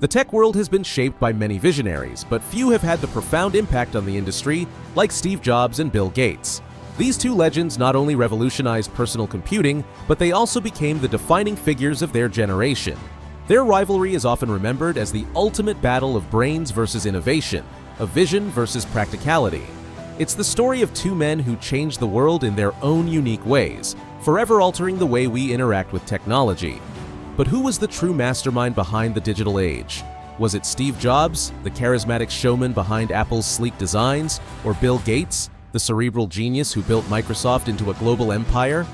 The tech world has been shaped by many visionaries, but few have had the profound impact on the industry like Steve Jobs and Bill Gates. These two legends not only revolutionized personal computing, but they also became the defining figures of their generation. Their rivalry is often remembered as the ultimate battle of brains versus innovation, of vision versus practicality. It's the story of two men who changed the world in their own unique ways, forever altering the way we interact with technology. But who was the true mastermind behind the digital age? Was it Steve Jobs, the charismatic showman behind Apple's sleek designs, or Bill Gates, the cerebral genius who built Microsoft into a global empire?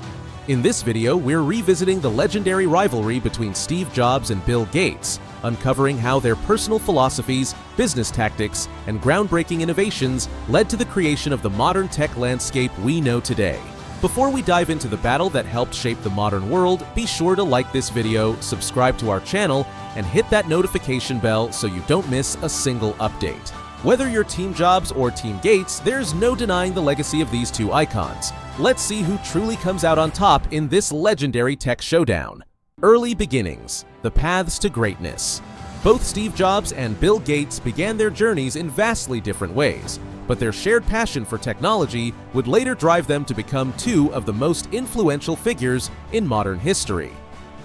In this video, we're revisiting the legendary rivalry between Steve Jobs and Bill Gates, uncovering how their personal philosophies, business tactics, and groundbreaking innovations led to the creation of the modern tech landscape we know today. Before we dive into the battle that helped shape the modern world, be sure to like this video, subscribe to our channel, and hit that notification bell so you don't miss a single update. Whether you're Team Jobs or Team Gates, there's no denying the legacy of these two icons. Let's see who truly comes out on top in this legendary tech showdown. Early beginnings, the paths to greatness. Both Steve Jobs and Bill Gates began their journeys in vastly different ways, but their shared passion for technology would later drive them to become two of the most influential figures in modern history.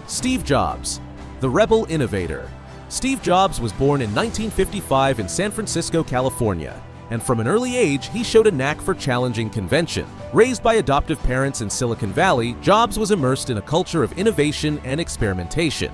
Steve Jobs, the rebel innovator. Steve Jobs was born in 1955 in San Francisco, California, and from an early age, he showed a knack for challenging convention. Raised by adoptive parents in Silicon Valley, Jobs was immersed in a culture of innovation and experimentation.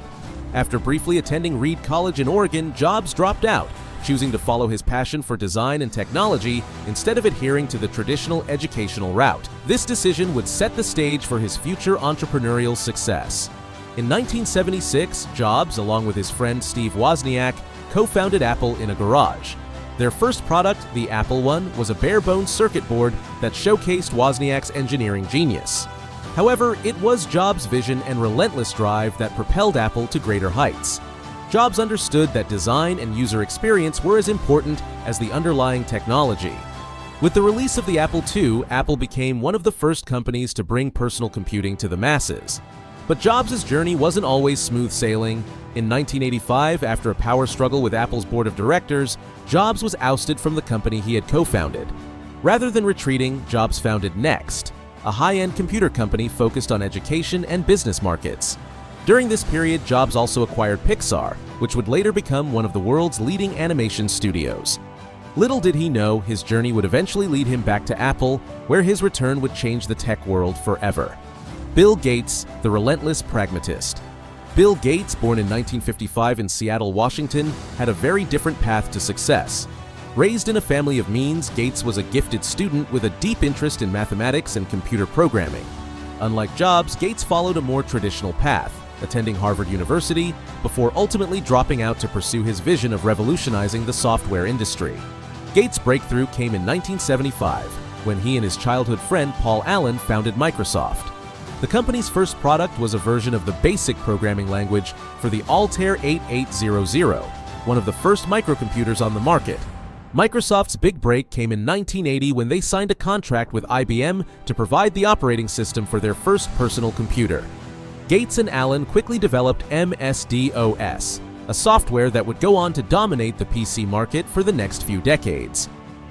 After briefly attending Reed College in Oregon, Jobs dropped out, choosing to follow his passion for design and technology instead of adhering to the traditional educational route. This decision would set the stage for his future entrepreneurial success. In 1976, Jobs, along with his friend Steve Wozniak, co-founded Apple in a garage. Their first product, the Apple I, was a bare-bones circuit board that showcased Wozniak's engineering genius. However, it was Jobs' vision and relentless drive that propelled Apple to greater heights. Jobs understood that design and user experience were as important as the underlying technology. With the release of the Apple II, Apple became one of the first companies to bring personal computing to the masses. But Jobs' journey wasn't always smooth sailing. In 1985, after a power struggle with Apple's board of directors, Jobs was ousted from the company he had co-founded. Rather than retreating, Jobs founded Next, a high-end computer company focused on education and business markets. During this period, Jobs also acquired Pixar, which would later become one of the world's leading animation studios. Little did he know, his journey would eventually lead him back to Apple, where his return would change the tech world forever. Bill Gates, the relentless pragmatist. Bill Gates, born in 1955 in Seattle, Washington, had a very different path to success. Raised in a family of means, Gates was a gifted student with a deep interest in mathematics and computer programming. Unlike Jobs, Gates followed a more traditional path, attending Harvard University, before ultimately dropping out to pursue his vision of revolutionizing the software industry. Gates' breakthrough came in 1975, when he and his childhood friend Paul Allen founded Microsoft. The company's first product was a version of the BASIC programming language for the Altair 8800, one of the first microcomputers on the market. Microsoft's big break came in 1980 when they signed a contract with IBM to provide the operating system for their first personal computer. Gates and Allen quickly developed MS-DOS, a software that would go on to dominate the PC market for the next few decades.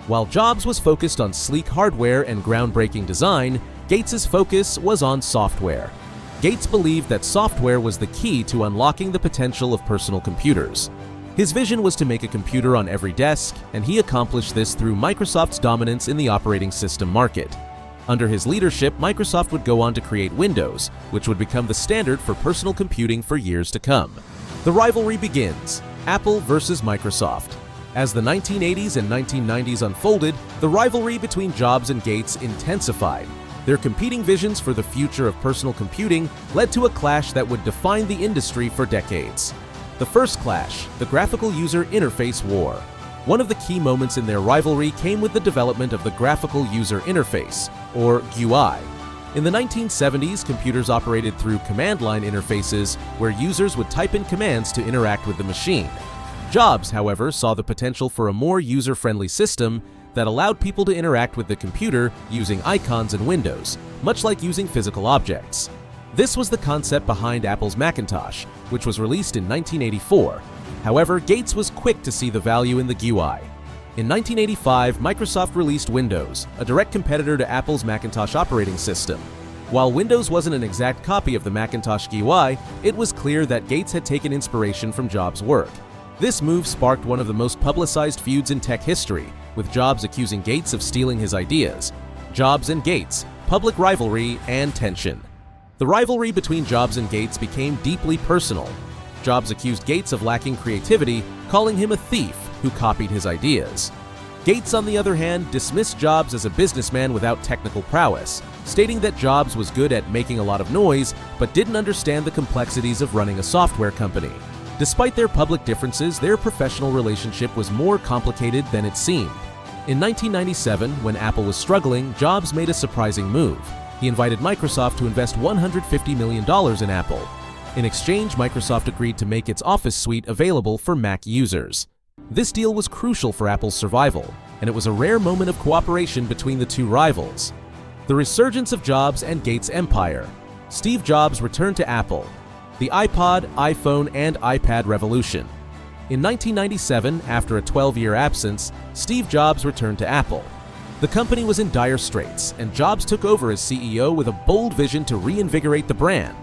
While Jobs was focused on sleek hardware and groundbreaking design, Gates' focus was on software. Gates believed that software was the key to unlocking the potential of personal computers. His vision was to make a computer on every desk, and he accomplished this through Microsoft's dominance in the operating system market. Under his leadership, Microsoft would go on to create Windows, which would become the standard for personal computing for years to come. The rivalry begins, Apple versus Microsoft. As the 1980s and 1990s unfolded, the rivalry between Jobs and Gates intensified. Their competing visions for the future of personal computing led to a clash that would define the industry for decades. The first clash, the graphical user interface war. One of the key moments in their rivalry came with the development of the graphical user interface, or GUI. In the 1970s, computers operated through command line interfaces where users would type in commands to interact with the machine. Jobs, however, saw the potential for a more user-friendly system that allowed people to interact with the computer using icons and windows, much like using physical objects. This was the concept behind Apple's Macintosh, which was released in 1984. However, Gates was quick to see the value in the GUI. In 1985, Microsoft released Windows, a direct competitor to Apple's Macintosh operating system. While Windows wasn't an exact copy of the Macintosh GUI, it was clear that Gates had taken inspiration from Jobs' work. This move sparked one of the most publicized feuds in tech history, with Jobs accusing Gates of stealing his ideas. Jobs and Gates, public rivalry and tension. The rivalry between Jobs and Gates became deeply personal. Jobs accused Gates of lacking creativity, calling him a thief who copied his ideas. Gates, on the other hand, dismissed Jobs as a businessman without technical prowess, stating that Jobs was good at making a lot of noise, but didn't understand the complexities of running a software company. Despite their public differences, their professional relationship was more complicated than it seemed. In 1997, when Apple was struggling, Jobs made a surprising move. He invited Microsoft to invest $150 million in Apple. In exchange, Microsoft agreed to make its Office suite available for Mac users. This deal was crucial for Apple's survival, and it was a rare moment of cooperation between the two rivals. The resurgence of Jobs and Gates' empire. Steve Jobs returned to Apple. The iPod, iPhone, and iPad revolution. In 1997, after a 12-year absence, Steve Jobs returned to Apple. The company was in dire straits, and Jobs took over as CEO with a bold vision to reinvigorate the brand.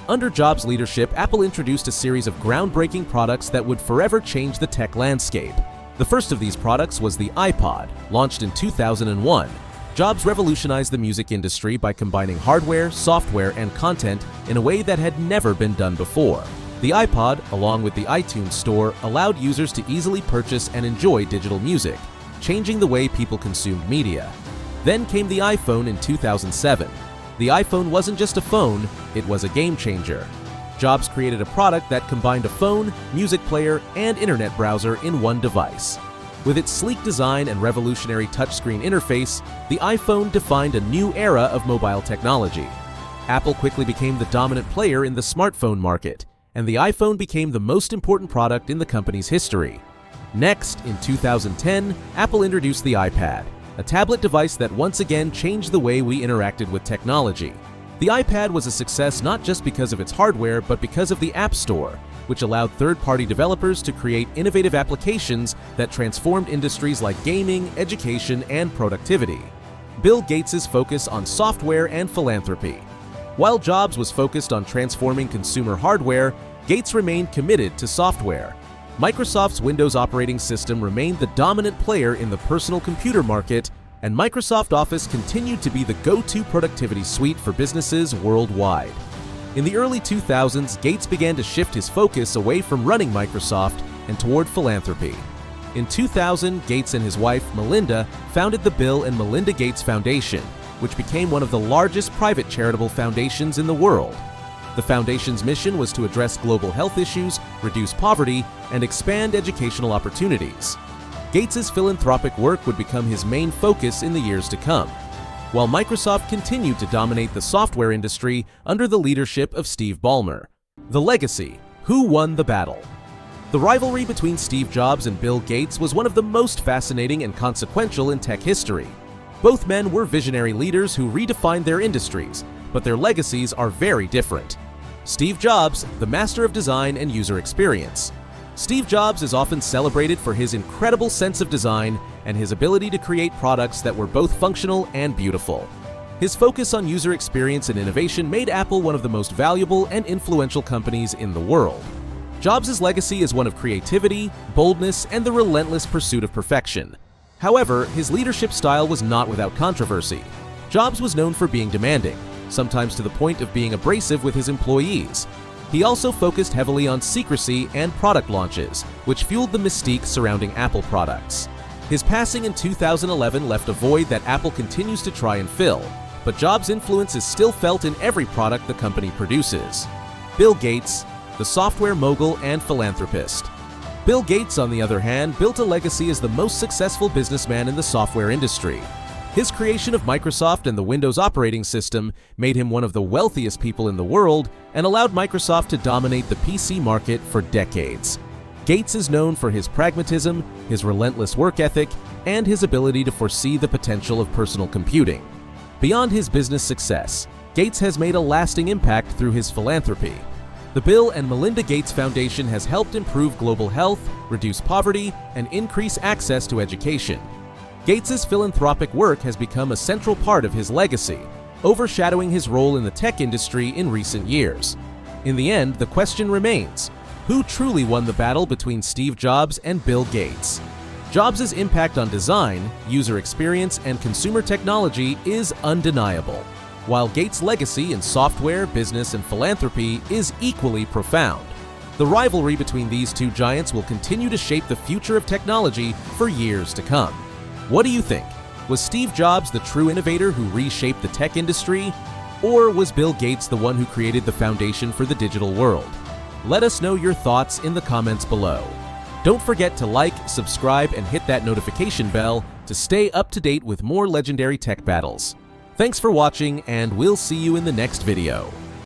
Under Jobs' leadership, Apple introduced a series of groundbreaking products that would forever change the tech landscape. The first of these products was the iPod, launched in 2001. Jobs revolutionized the music industry by combining hardware, software, and content in a way that had never been done before. The iPod, along with the iTunes Store, allowed users to easily purchase and enjoy digital music, changing the way people consumed media. Then came the iPhone in 2007. The iPhone wasn't just a phone, it was a game changer. Jobs created a product that combined a phone, music player, and internet browser in one device. With its sleek design and revolutionary touchscreen interface, the iPhone defined a new era of mobile technology. Apple quickly became the dominant player in the smartphone market, and the iPhone became the most important product in the company's history. Next, in 2010, Apple introduced the iPad, a tablet device that once again changed the way we interacted with technology. The iPad was a success not just because of its hardware, but because of the App Store, which allowed third-party developers to create innovative applications that transformed industries like gaming, education, and productivity. Bill Gates' focus on software and philanthropy. While Jobs was focused on transforming consumer hardware, Gates remained committed to software. Microsoft's Windows operating system remained the dominant player in the personal computer market, and Microsoft Office continued to be the go-to productivity suite for businesses worldwide. In the early 2000s, Gates began to shift his focus away from running Microsoft and toward philanthropy. In 2000, Gates and his wife, Melinda, founded the Bill and Melinda Gates Foundation, which became one of the largest private charitable foundations in the world. The foundation's mission was to address global health issues, reduce poverty, and expand educational opportunities. Gates' philanthropic work would become his main focus in the years to come, while Microsoft continued to dominate the software industry under the leadership of Steve Ballmer. The legacy: who won the battle? The rivalry between Steve Jobs and Bill Gates was one of the most fascinating and consequential in tech history. Both men were visionary leaders who redefined their industries, but their legacies are very different. Steve Jobs, the master of design and user experience. Steve Jobs is often celebrated for his incredible sense of design and his ability to create products that were both functional and beautiful. His focus on user experience and innovation made Apple one of the most valuable and influential companies in the world. Jobs' legacy is one of creativity, boldness, and the relentless pursuit of perfection. However, his leadership style was not without controversy. Jobs was known for being demanding, sometimes to the point of being abrasive with his employees. He also focused heavily on secrecy and product launches, which fueled the mystique surrounding Apple products. His passing in 2011 left a void that Apple continues to try and fill, but Jobs' influence is still felt in every product the company produces. Bill Gates, the software mogul and philanthropist. Bill Gates, on the other hand, built a legacy as the most successful businessman in the software industry. His creation of Microsoft and the Windows operating system made him one of the wealthiest people in the world and allowed Microsoft to dominate the PC market for decades. Gates is known for his pragmatism, his relentless work ethic, and his ability to foresee the potential of personal computing. Beyond his business success, Gates has made a lasting impact through his philanthropy. The Bill and Melinda Gates Foundation has helped improve global health, reduce poverty, and increase access to education. Gates's philanthropic work has become a central part of his legacy, overshadowing his role in the tech industry in recent years. In the end, the question remains: who truly won the battle between Steve Jobs and Bill Gates? Jobs' impact on design, user experience, and consumer technology is undeniable, while Gates' legacy in software, business, and philanthropy is equally profound. The rivalry between these two giants will continue to shape the future of technology for years to come. What do you think? Was Steve Jobs the true innovator who reshaped the tech industry? Or was Bill Gates the one who created the foundation for the digital world? Let us know your thoughts in the comments below. Don't forget to like, subscribe, and hit that notification bell to stay up to date with more legendary tech battles. Thanks for watching, and we'll see you in the next video.